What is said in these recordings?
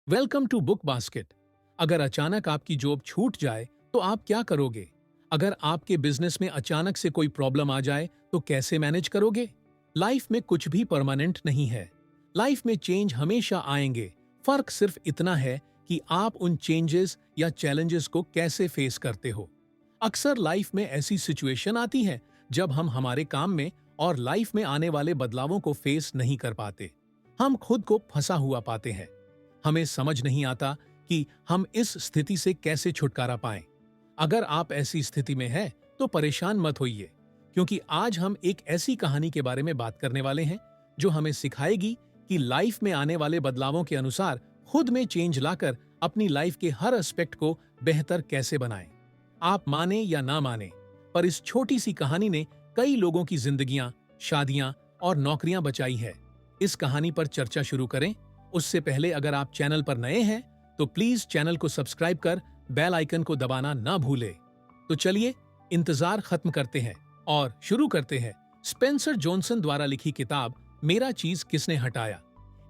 Welcome to book basket. अगर अचानक आपकी जॉब छूट जाए तो आप क्या करोगे? अगर आपके बिजनेस में अचानक से कोई प्रॉब्लम आ जाए तो कैसे मैनेज करोगे? लाइफ में कुछ भी परमानेंट नहीं है। लाइफ में चेंज हमेशा आएंगे। फर्क सिर्फ इतना है कि आप उन चेंजेस या चैलेंजेस को कैसे फेस करते हो। अक्सर लाइफ में ऐसी सिचुएशन आती है जब हम हमारे काम में और लाइफ में आने वाले बदलावों को फेस नहीं कर पाते। हम खुद को फंसा हुआ पाते हैं। हमें समझ नहीं आता कि हम इस स्थिति से कैसे छुटकारा पाएं। अगर आप ऐसी स्थिति में हैं, तो परेशान मत होइए, क्योंकि आज हम एक ऐसी कहानी के बारे में बात करने वाले हैं जो हमें सिखाएगी कि लाइफ में आने वाले बदलावों के अनुसार खुद में चेंज लाकर अपनी लाइफ के हर एस्पेक्ट को बेहतर कैसे बनाएं। आप माने या ना माने, पर इस छोटी सी कहानी ने कई लोगों की जिंदगियां, शादियां और नौकरियां बचाई है। इस कहानी पर चर्चा शुरू करें उससे पहले अगर आप चैनल पर नए हैं तो प्लीज चैनल को सब्सक्राइब कर बेल आइकन को दबाना ना भूलें। तो चलिए इंतजार खत्म करते हैं और शुरू करते हैं स्पेंसर जॉनसन द्वारा लिखी किताब मेरा चीज किसने हटाया।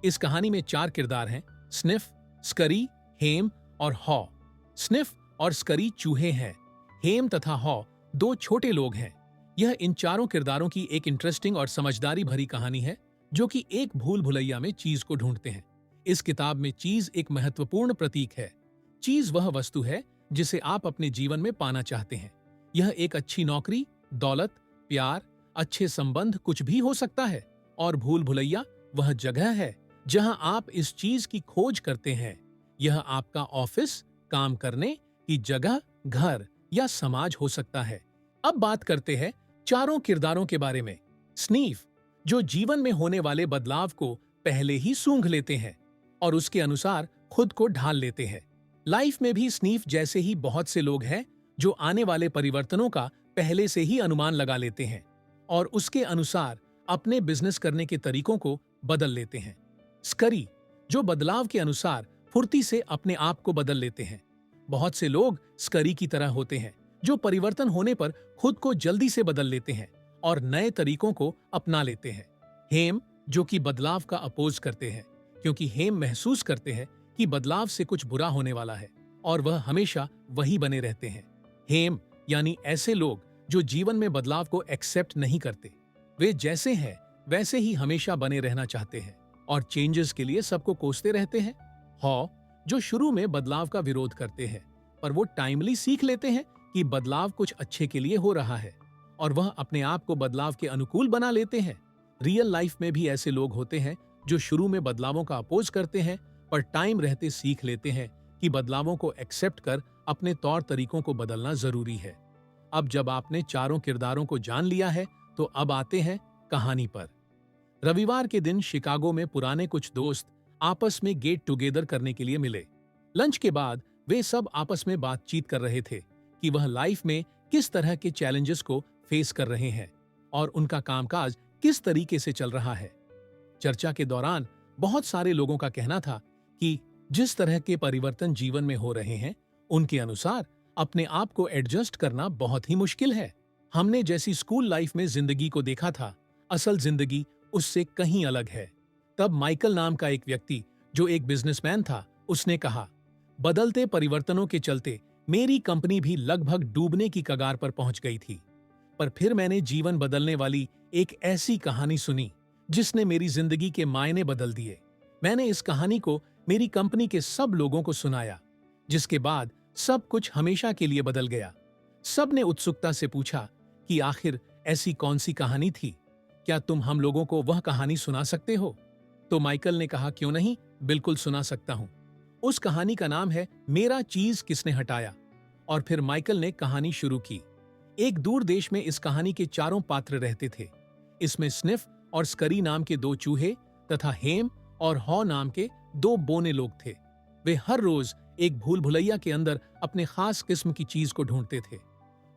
इस कहानी में 4 किरदार हैं, स्निफ, स्करी, हेम और हॉ। स्निफ और स्करी चूहे हैं। हेम तथा हॉ 2 छोटे लोग हैं। यह इन चारों किरदारों की एक इंटरेस्टिंग और समझदारी भरी कहानी है जो कि एक भूल भुलैया में चीज को ढूंढते हैं। इस किताब में चीज एक महत्वपूर्ण प्रतीक है। चीज वह वस्तु है जिसे आप अपने जीवन में पाना चाहते हैं। यह एक अच्छी नौकरी, दौलत, प्यार, अच्छे संबंध कुछ भी हो सकता है। और भूल भुलैया वह जगह है जहां आप इस चीज की खोज करते हैं। यह आपका ऑफिस, काम करने की जगह, घर या समाज हो सकता है। अब बात करते हैं चारों किरदारों के बारे में। स्नीफ, जो जीवन में होने वाले बदलाव को पहले ही सूंघ लेते हैं और उसके अनुसार खुद को ढाल लेते हैं। लाइफ में भी स्नीफ जैसे ही बहुत से लोग हैं जो आने वाले परिवर्तनों का पहले से ही अनुमान लगा लेते हैं और उसके अनुसार अपने बिजनेस करने के तरीकों को बदल लेते हैं। स्करी, जो बदलाव के अनुसार फुर्ती से अपने आप को बदल लेते हैं। बहुत से लोग स्करी की तरह होते हैं जो परिवर्तन होने पर खुद को जल्दी से बदल लेते हैं और नए तरीकों को अपना लेते हैं। हेम, जो कि बदलाव का अपोज करते हैं, क्योंकि हेम महसूस करते हैं कि बदलाव से कुछ बुरा होने वाला है और वह हमेशा वही बने रहते हैं। हेम यानी ऐसे लोग जो जीवन में बदलाव को एक्सेप्ट नहीं करते। वे जैसे हैं वैसे ही हमेशा बने रहना चाहते हैं और चेंजेस के लिए सबको कोसते रहते हैं। हॉ, जो शुरू में बदलाव का विरोध करते हैं, पर वो टाइमली सीख लेते हैं कि बदलाव कुछ अच्छे के लिए हो रहा है और वह अपने आप को बदलाव के अनुकूल बना लेते हैं। रियल लाइफ में भी ऐसे लोग होते हैं जो शुरू में बदलावों का अपोज करते हैं, पर टाइम रहते सीख लेते हैं कि बदलावों को एक्सेप्ट कर अपने तौर तरीकों को बदलना जरूरी है। अब जब आपने चारों किरदारों को जान लिया है तो अब आते हैं कहानी पर। रविवार के दिन शिकागो में पुराने कुछ दोस्त आपस में गेट टुगेदर करने के लिए मिले। लंच के बाद वे सब आपस में बातचीत कर रहे थे कि वह लाइफ में किस तरह के चैलेंजेस को फेस कर रहे हैं और उनका कामकाज किस तरीके से चल रहा है। चर्चा के दौरान बहुत सारे लोगों का कहना था कि जिस तरह के परिवर्तन जीवन में हो रहे हैं, उनके अनुसार अपने आप को एडजस्ट करना बहुत ही मुश्किल है। हमने जैसी स्कूल लाइफ में जिंदगी को देखा था, असल जिंदगी उससे कहीं अलग है। तब माइकल नाम का एक व्यक्ति जो एक बिजनेसमैन था, उसने कहा, बदलते परिवर्तनों के चलते मेरी कंपनी भी लगभग डूबने की कगार पर पहुंच गई थी। पर फिर मैंने जीवन बदलने वाली एक ऐसी कहानी सुनी जिसने मेरी जिंदगी के मायने बदल दिए। मैंने इस कहानी को मेरी कंपनी के सब लोगों को सुनाया, जिसके बाद सब कुछ हमेशा के लिए बदल गया। सब ने उत्सुकता से पूछा कि आखिर ऐसी कौन सी कहानी थी? क्या तुम हम लोगों को वह कहानी सुना सकते हो? तो माइकल ने कहा, क्यों नहीं, बिल्कुल सुना सकता हूं। उस कहानी का नाम है मेरा चीज किसने हटाया। और फिर माइकल ने कहानी शुरू की। एक दूर देश में इस कहानी के चारों पात्र रहते थे। इसमें स्निफ और स्करी नाम के 2 चूहे तथा हेम और हॉ नाम के 2 बोने लोग थे। वे हर रोज एक भूल भुलैया के अंदर अपने खास किस्म की चीज को ढूंढते थे।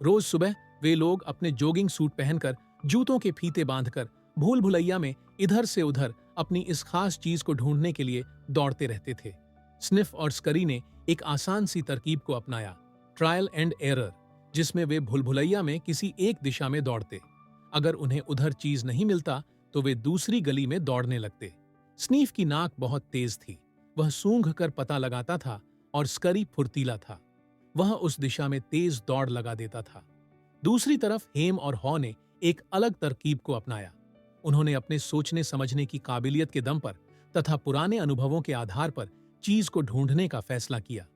रोज सुबह वे लोग अपने जॉगिंग सूट पहनकर, जूतों के फीते बांधकर भूल भुलैया में इधर से उधर अपनी इस खास चीज को ढूंढने के लिए दौड़ते रहते थे। स्निफ और स्करी ने एक आसान सी तरकीब को अपनाया, ट्रायल एंड एरर, जिसमें वे भूल भुलैया में किसी एक दिशा में दौड़ते। अगर उन्हें उधर चीज नहीं मिलता तो वे दूसरी गली में दौड़ने लगते। स्नीफ की नाक बहुत तेज थी, वह सूंघ कर पता लगाता था और स्करी फुर्तीला था। वह उस दिशा में तेज दौड़ लगा देता था। दूसरी तरफ हेम और हॉ ने एक अलग तरकीब को अपनाया। उन्होंने अपने सोचने समझने की काबिलियत के दम पर तथा पुराने अनुभवों के आधार पर चीज को ढूंढने का फैसला किया।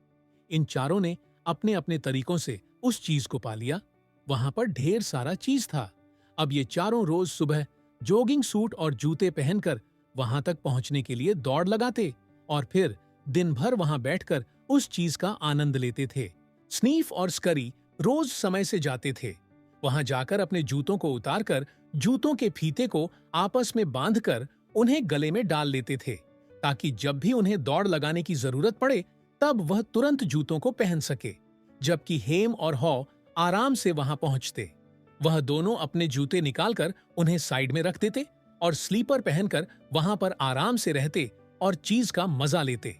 इन चारों ने अपने अपने तरीकों से उस चीज को पा लिया। वहां पर ढेर सारा चीज था। अब ये चारों रोज सुबह जॉगिंग सूट और जूते पहनकर वहां तक पहुंचने के लिए दौड़ लगाते और फिर दिन भर वहां बैठकर उस चीज का आनंद लेते थे। स्नीफ और स्करी रोज समय से जाते थे। वहां जाकर अपने जूतों को उतारकर जूतों के फीते को आपस में बांधकर उन्हें गले में डाल लेते थे, ताकि जब भी उन्हें दौड़ लगाने की जरूरत पड़े तब वह तुरंत जूतों को पहन सके। जबकि हेम और हॉ आराम से वहां पहुंचते। वह दोनों अपने जूते निकालकर उन्हें साइड में रख देते और स्लीपर पहनकर वहां पर आराम से रहते और चीज का मजा लेते।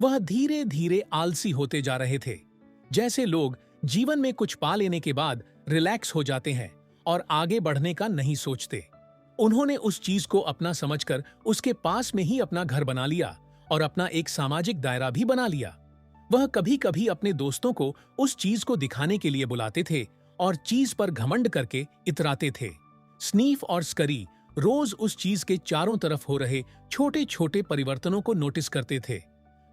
वह धीरे धीरे आलसी होते जा रहे थे, जैसे लोग जीवन में कुछ पा लेने के बाद रिलैक्स हो जाते हैं और आगे बढ़ने का नहीं सोचते। उन्होंने उस चीज को अपना समझकर उसके पास में ही अपना घर बना लिया और अपना एक सामाजिक दायरा भी बना लिया। वह कभी कभी अपने दोस्तों को उस चीज को दिखाने के लिए बुलाते थे और चीज पर घमंड करके इतराते थे। स्नीफ और स्करी रोज उस चीज के चारों तरफ हो रहे छोटे छोटे परिवर्तनों को नोटिस करते थे।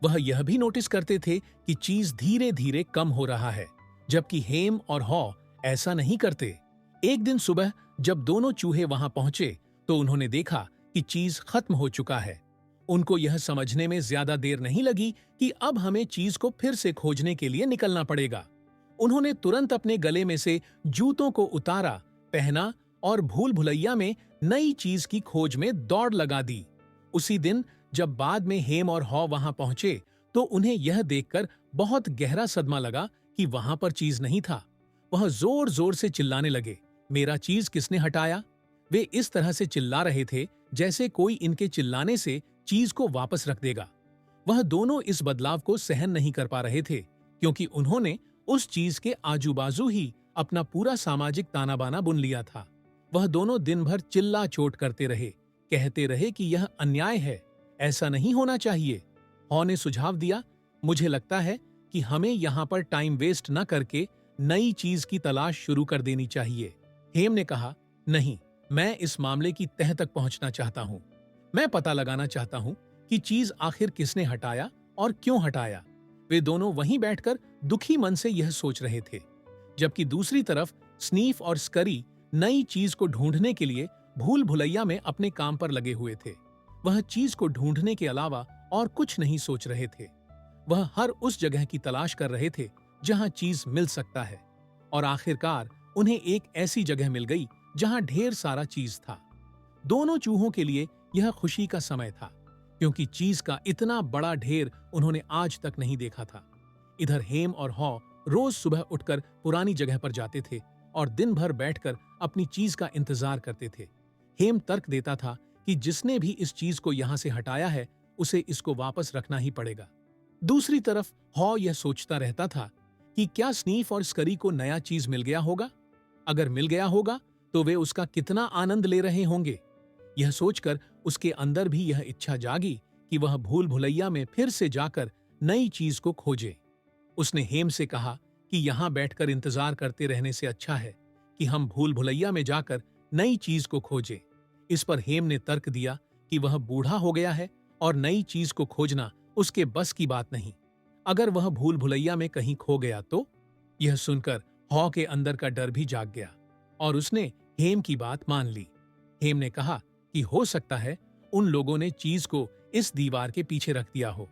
वह यह भी नोटिस करते थे कि चीज धीरे धीरे कम हो रहा है, जबकि हेम और हॉ ऐसा नहीं करते। एक दिन सुबह जब दोनों चूहे वहां पहुंचे तो उन्होंने देखा कि चीज खत्म हो चुका है। उनको यह समझने में ज्यादा देर नहीं लगी कि अब हमें चीज को फिर से खोजने के लिए निकलना पड़ेगा। उन्होंने तुरंत अपने गले में से जूतों को उतारा, पहना और भूल भुलैया में नई चीज की खोज में दौड़ लगा दी। उसी दिन जब बाद में हेम और हॉ वहां पहुंचे तो उन्हें यह देखकर बहुत गहरा सदमा लगा कि वहां पर चीज नहीं था। वह जोर जोर से चिल्लाने लगे, मेरा चीज किसने हटाया? वे इस तरह से चिल्ला रहे थे जैसे कोई इनके चिल्लाने से चीज को वापस रख देगा। वह दोनों इस बदलाव को सहन नहीं कर पा रहे थे, क्योंकि उन्होंने उस चीज के आजू बाजू ही अपना पूरा सामाजिक ताना बाना बुन लिया था। वह दोनों दिन भर चिल्ला चोट करते रहे, कहते रहे कि यह अन्याय है, ऐसा नहीं होना चाहिए। हॉ ने सुझाव दिया, मुझे लगता है कि हमें यहाँ पर टाइम वेस्ट न करके नई चीज की तलाश शुरू कर देनी चाहिए। हेम ने कहा, नहीं, मैं इस मामले की तह तक पहुंचना चाहता हूं। मैं पता लगाना चाहता हूं कि चीज आखिर किसने हटाया और क्यों हटाया। वे दोनों वहीं बैठकर दुखी मन से यह सोच रहे थे, जबकि दूसरी तरफ स्नीफ और स्करी नई चीज को ढूंढने के लिए भूल भुलैया में अपने काम पर लगे हुए थे। वह चीज को ढूंढने के अलावा और कुछ नहीं सोच रहे थे। वह हर उस जगह की तलाश कर रहे थे जहां चीज मिल सकता है, और आखिरकार उन्हें एक ऐसी जगह मिल गई जहां ढेर सारा चीज था। दोनों चूहों के लिए यह खुशी का समय था, क्योंकि चीज का इतना बड़ा ढेर उन्होंने आज तक नहीं देखा था। इधर हेम और हॉ रोज सुबह उठकर पुरानी जगह पर जाते थे और दिन भर बैठकर अपनी चीज का इंतजार करते थे। हेम तर्क देता था कि जिसने भी इस चीज को यहां से हटाया है उसे इसको वापस रखना ही पड़ेगा। दूसरी तरफ हॉ यह सोचता रहता था कि क्या स्नीफ और स्करी को नया चीज मिल गया होगा? अगर मिल गया होगा तो वे उसका कितना आनंद ले रहे होंगे। यह सोचकर उसके अंदर भी यह इच्छा जागी कि वह भूल भुलैया में फिर से जाकर नई चीज को खोजे। उसने हेम से कहा कि यहां बैठकर इंतजार करते रहने से अच्छा है कि हम भूल भुलैया में जाकर नई चीज को खोजें। इस पर हेम ने तर्क दिया कि वह बूढ़ा हो गया है और नई चीज को खोजना उसके बस की बात नहीं। अगर वह भूल भुलैया में कहीं खो गया तो? यह सुनकर हॉ के अंदर का डर भी जाग गया और उसने हेम की बात मान ली। हेम ने कहा कि हो सकता है उन लोगों ने चीज को इस दीवार के पीछे रख दिया हो।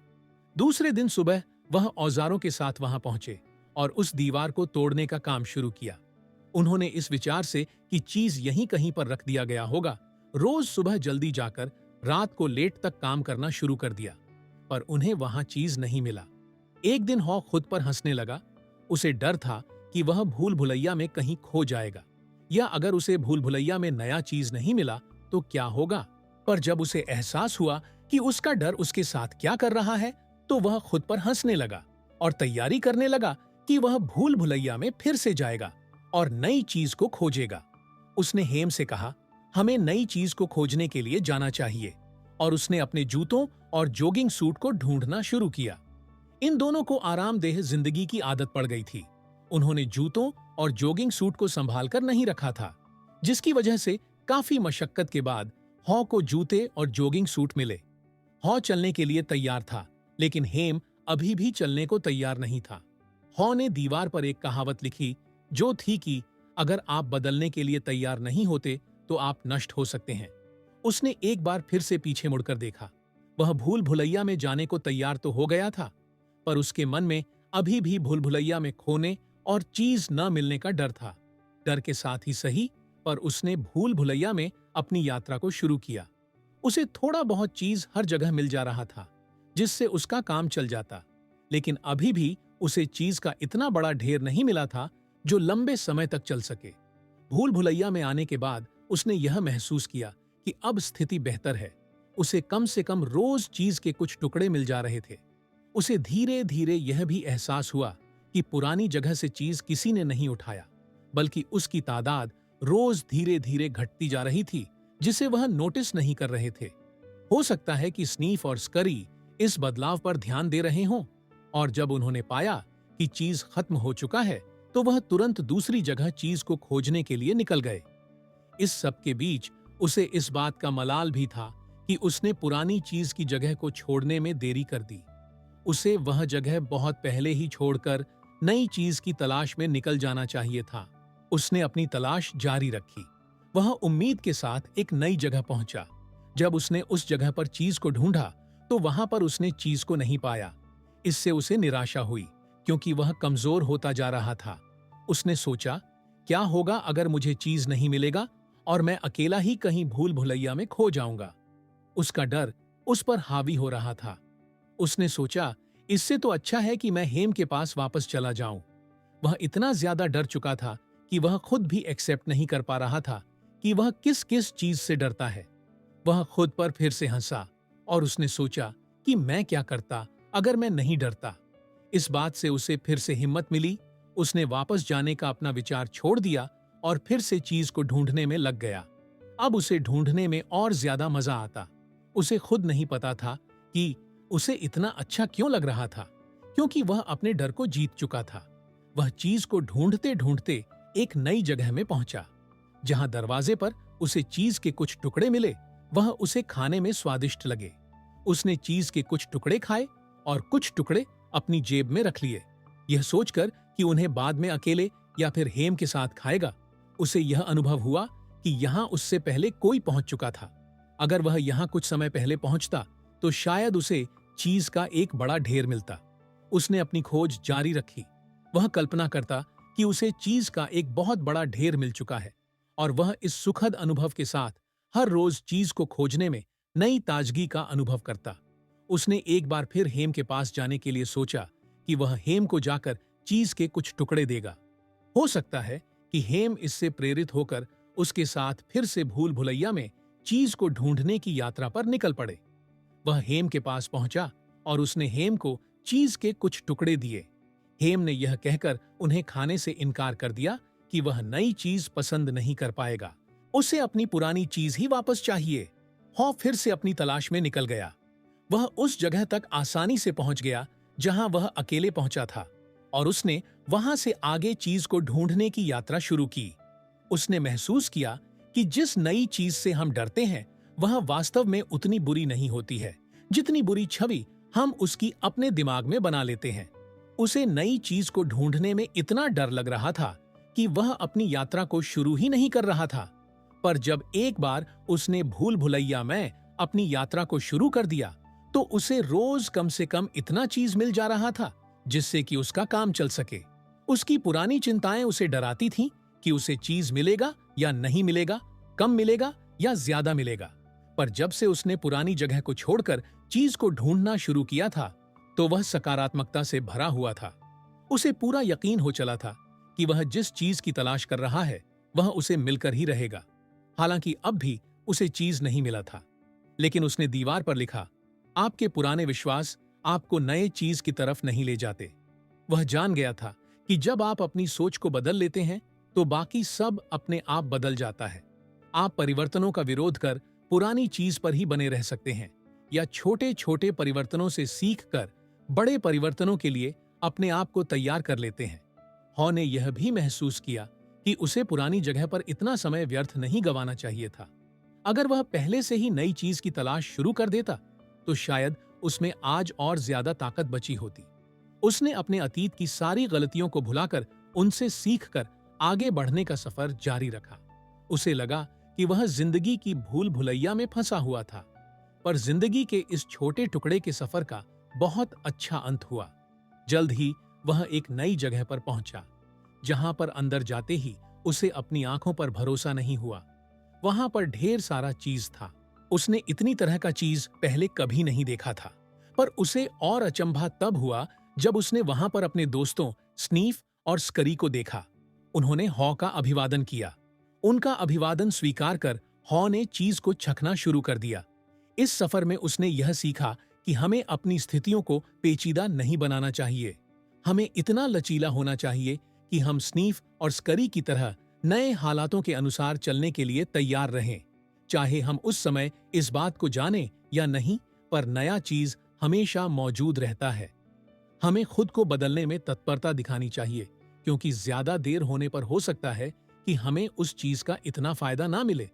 दूसरे दिन सुबह वह औजारों के साथ वहां पहुंचे और उस दीवार को तोड़ने का काम शुरू किया। उन्होंने इस विचार से कि चीज यहीं कहीं पर रख दिया गया होगा, रोज सुबह जल्दी जाकर रात को लेट तक काम करना शुरू कर दिया, पर उन्हें वहां चीज नहीं मिला। एक दिन हॉ खुद पर हंसने लगा। उसे डर था कि वह भूल भुलैया में कहीं खो जाएगा, या अगर उसे भूल भुलैया में नया चीज नहीं मिला तो क्या होगा। पर जब उसे एहसास हुआ कि उसका डर उसके साथ क्या कर रहा है, तो वह खुद पर हंसने लगा और तैयारी करने लगा कि वह भूल भुलैया में फिर से जाएगा और नई चीज को खोजेगा। उसने हेम से कहा, हमें नई चीज को खोजने के लिए जाना चाहिए और उसने अपने जूतों और जॉगिंग सूट को ढूंढना शुरू किया। इन दोनों को आरामदेह जिंदगी की आदत पड़ गई थी। उन्होंने जूतों और जॉगिंग सूट को संभाल कर नहीं रखा था, जिसकी वजह से काफी मशक्कत के बाद हॉ को जूते और जॉगिंग सूट मिले। हॉ चलने के लिए तैयार था, लेकिन हेम अभी भी चलने को तैयार नहीं था। हॉ ने दीवार पर एक कहावत लिखी, जो थी कि अगर आप बदलने के लिए तैयार नहीं होते तो आप नष्ट हो सकते हैं। उसने एक बार फिर से पीछे मुड़कर देखा। वह भूल भुलैया में जाने को तैयार तो हो गया था, पर उसके मन में अभी भी भूल भुलैया में खोने और चीज न मिलने का डर था। डर के साथ ही सही, पर उसने भूल भुलैया में अपनी यात्रा को शुरू किया। उसे थोड़ा बहुत चीज हर जगह मिल जा रहा था, जिससे उसका काम चल जाता, लेकिन अभी भी उसे चीज का इतना बड़ा ढेर नहीं मिला था जो लंबे समय तक चल सके। भूल भुलैया में आने के बाद उसने यह महसूस किया कि अब स्थिति बेहतर है। उसे कम से कम रोज चीज के कुछ टुकड़े मिल जा रहे थे। उसे धीरे धीरे यह भी एहसास हुआ कि पुरानी जगह से चीज किसी ने नहीं उठाया, बल्कि उसकी तादाद रोज धीरे धीरे घटती जा रही थी, जिसे वह नोटिस नहीं कर रहे थे। हो सकता है कि स्नीफ और स्करी इस बदलाव पर ध्यान दे रहे हों, और जब उन्होंने पाया कि चीज खत्म हो चुका है तो वह तुरंत दूसरी जगह चीज को खोजने के लिए निकल गए। इस सब के बीच उसे इस बात का मलाल भी था कि उसने पुरानी चीज की जगह को छोड़ने में देरी कर दी। उसे वह जगह बहुत पहले ही छोड़कर नई चीज की तलाश में निकल जाना चाहिए था। उसने अपनी तलाश जारी रखी। वह उम्मीद के साथ एक नई जगह पहुंचा। जब उसने उस जगह पर चीज को ढूंढा तो वहां पर उसने चीज को नहीं पाया। इससे उसे निराशा हुई, क्योंकि वह कमजोर होता जा रहा था। उसने सोचा, क्या होगा अगर मुझे चीज नहीं मिलेगा और मैं अकेला ही कहीं भूल भुलैया में खो जाऊंगा। उसका डर उस पर हावी हो रहा था। उसने सोचा, इससे तो अच्छा है कि मैं हेम के पास वापस चला जाऊं। वह इतना ज्यादा डर चुका था कि वह खुद भी एक्सेप्ट नहीं कर पा रहा था कि वह किस किस चीज से डरता है। वह खुद पर फिर से हंसा और उसने सोचा कि मैं क्या करता अगर मैं नहीं डरता। इस बात से उसे फिर से हिम्मत मिली। उसने वापस जाने का अपना विचार छोड़ दिया और फिर से चीज को ढूंढने में लग गया। अब उसे ढूंढने में और ज्यादा मजा आता। उसे खुद नहीं पता था कि उसे इतना अच्छा क्यों लग रहा था, क्योंकि वह अपने डर को जीत चुका था। वह चीज को ढूंढते ढूंढते एक नई जगह में पहुंचा, जहां दरवाजे पर उसे चीज के कुछ टुकड़े मिले। वह उसे खाने में स्वादिष्ट लगे। उसने चीज के कुछ टुकड़े खाए और कुछ टुकड़े अपनी जेब में रख लिए, यह सोचकर कि उन्हें बाद में अकेले या फिर हेम के साथ खाएगा। उसे यह अनुभव हुआ कि यहाँ उससे पहले कोई पहुंच चुका था। अगर वह यहाँ कुछ समय पहले पहुंचता तो शायद उसे चीज का एक बड़ा ढेर मिलता। उसने अपनी खोज जारी रखी। वह कल्पना करता कि उसे चीज का एक बहुत बड़ा ढेर मिल चुका है, और वह इस सुखद अनुभव के साथ हर रोज चीज को खोजने में नई ताजगी का अनुभव करता। उसने एक बार फिर हेम के पास जाने के लिए सोचा कि वह हेम को जाकर चीज के कुछ टुकड़े देगा। हो सकता है कि हेम इससे प्रेरित होकर उसके साथ फिर से भूल भुलैया में चीज को ढूंढने की यात्रा पर निकल पड़े। वह हेम के पास पहुंचा और उसने हेम को चीज के कुछ टुकड़े दिए। हेम ने यह कहकर उन्हें खाने से इनकार कर दिया कि वह नई चीज पसंद नहीं कर पाएगा। उसे अपनी पुरानी चीज ही वापस चाहिए। हॉ फिर से अपनी तलाश में निकल गया। वह उस जगह तक आसानी से पहुंच गया जहां वह अकेले पहुंचा था, और उसने वहां से आगे चीज को ढूंढने की यात्रा शुरू की। उसने महसूस किया कि जिस नई चीज से हम डरते हैं वह वास्तव में उतनी बुरी नहीं होती है जितनी बुरी छवि हम उसकी अपने दिमाग में बना लेते हैं। उसे नई चीज को ढूंढने में इतना डर लग रहा था कि वह अपनी यात्रा को शुरू ही नहीं कर रहा था। पर जब एक बार उसने भूल भुलैया में अपनी यात्रा को शुरू कर दिया तो उसे रोज कम से कम इतना चीज मिल जा रहा था जिससे कि उसका काम चल सके। उसकी पुरानी चिंताएं उसे डराती थीं कि उसे चीज मिलेगा या नहीं मिलेगा, कम मिलेगा या ज्यादा मिलेगा। पर जब से उसने पुरानी जगह को छोड़कर चीज को ढूंढना शुरू किया था तो वह सकारात्मकता से भरा हुआ था। उसे पूरा यकीन हो चला था कि वह जिस चीज की तलाश कर रहा है वह उसे मिलकर ही रहेगा। हालांकि अब भी उसे चीज नहीं मिला था, लेकिन उसने दीवार पर लिखा, आपके पुराने विश्वास आपको नए चीज की तरफ नहीं ले जाते। वह जान गया था कि जब आप अपनी सोच को बदल लेते हैं तो बाकी सब अपने आप बदल जाता है। आप परिवर्तनों का विरोध कर पुरानी चीज पर ही बने रह सकते हैं या छोटे छोटे परिवर्तनों से सीखकर बड़े परिवर्तनों के लिए अपने आप को तैयार कर लेते हैं। हॉ ने यह भी महसूस किया कि उसे पुरानी जगह पर इतना समय व्यर्थ नहीं गंवाना चाहिए था। अगर वह पहले से ही नई चीज की तलाश शुरू कर देता तो शायद उसमें आज और ज्यादा ताकत बची होती। उसने अपने अतीत की सारी गलतियों को भुलाकर उनसे सीखकर आगे बढ़ने का सफर जारी रखा। उसे लगा कि वह जिंदगी की भूल भुलैया में फंसा हुआ था, पर जिंदगी के इस छोटे टुकड़े के सफर का बहुत अच्छा अंत हुआ। जल्द ही वह एक नई जगह पर पहुंचा, जहां पर अंदर जाते ही उसे अपनी आंखों पर भरोसा नहीं हुआ। वहां पर ढेर सारा चीज था। उसने इतनी तरह का चीज पहले कभी नहीं देखा था। पर उसे और अचंभा तब हुआ जब उसने वहां पर अपने दोस्तों स्नीफ और स्करी को देखा। उन्होंने हॉ का अभिवादन किया। उनका अभिवादन स्वीकार कर हॉ ने चीज को चखना शुरू कर दिया। इस सफर में उसने यह सीखा कि हमें अपनी स्थितियों को पेचीदा नहीं बनाना चाहिए। हमें इतना लचीला होना चाहिए कि हम स्नीफ और स्करी की तरह नए हालातों के अनुसार चलने के लिए तैयार रहें। चाहे हम उस समय इस बात को जाने या नहीं, पर नया चीज हमेशा मौजूद रहता है। हमें खुद को बदलने में तत्परता दिखानी चाहिए, क्योंकि ज्यादा देर होने पर हो सकता है कि हमें उस चीज का इतना फायदा ना मिले।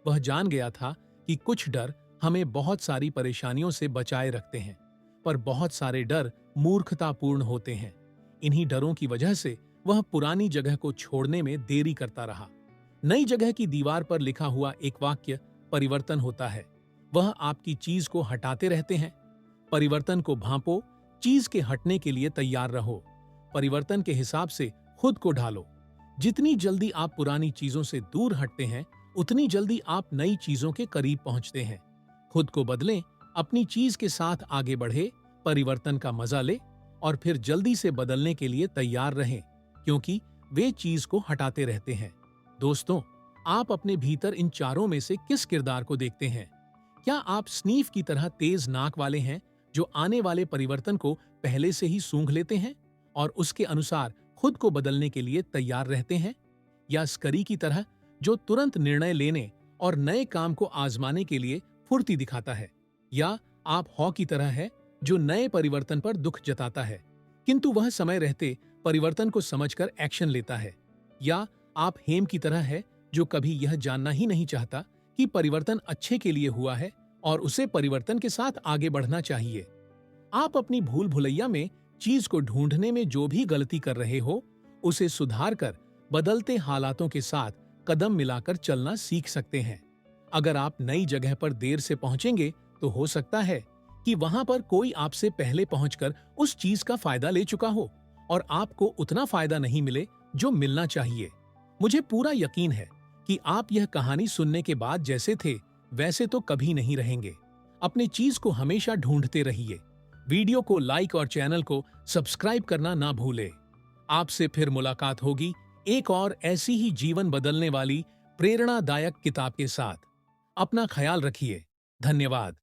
वह जान गया था कि कुछ डर हमें बहुत सारी परेशानियों से बचाए रखते हैं, पर बहुत सारे डर मूर्खतापूर्ण होते हैं। इन्हीं डरों की वजह से वह पुरानी जगह को छोड़ने में देरी करता रहा। नई जगह की दीवार पर लिखा हुआ एक वाक्य परिवर्तन होता है। वह आपकी चीज को हटाते रहते हैं। परिवर्तन को भांपो, चीज के हटने के लिए तैयार रहो। परिवर्तन के हिसाब से खुद को ढालो। जितनी जल्दी आप पुरानी चीजों से दूर हटते हैं, उतनी जल्दी आप नई चीजों के करीब पहुंचते हैं। खुद को बदलें, अपनी चीज के साथ आगे बढ़े, परिवर्तन का मजा ले और फिर जल्दी से बदलने के लिए तैयार रहें, क्योंकि वे चीज को हटाते रहते हैं। दोस्तों, आप अपने भीतर इन चारों में से किस किरदार को देखते हैं? क्या आप स्नीफ की तरह तेज नाक वाले हैं, जो आने वाले परिवर्तन को पहले से ही सूंघ लेते हैं और उसके अनुसार खुद को बदलने के लिए तैयार रहते हैं? या स्करी की तरह, जो तुरंत निर्णय लेने और नए काम को आजमाने के लिए फुर्ती दिखाता है? या आप हॉ की तरह है, जो नए परिवर्तन पर दुख जताता है, किंतु वह समय रहते परिवर्तन को समझकर एक्शन लेता है? या आप हेम की तरह है, जो कभी यह जानना ही नहीं चाहता कि परिवर्तन अच्छे के लिए हुआ है और उसे परिवर्तन के साथ आगे बढ़ना चाहिए? आप अपनी भूल भुलैया में चीज को ढूंढने में जो भी गलती कर रहे हो, उसे सुधार कर बदलते हालातों के साथ कदम मिलाकर चलना सीख सकते हैं। अगर आप नई जगह पर देर से पहुंचेंगे तो हो सकता है कि वहां पर कोई आपसे पहले पहुंचकर उस चीज का फायदा ले चुका हो और आपको उतना फायदा नहीं मिले जो मिलना चाहिए। मुझे पूरा यकीन है कि आप यह कहानी सुनने के बाद जैसे थे वैसे तो कभी नहीं रहेंगे। अपने चीज को हमेशा ढूंढते रहिए। वीडियो को लाइक और चैनल को सब्सक्राइब करना ना भूले। आपसे फिर मुलाकात होगी एक और ऐसी ही जीवन बदलने वाली प्रेरणादायक किताब के साथ। अपना ख्याल रखिए। धन्यवाद।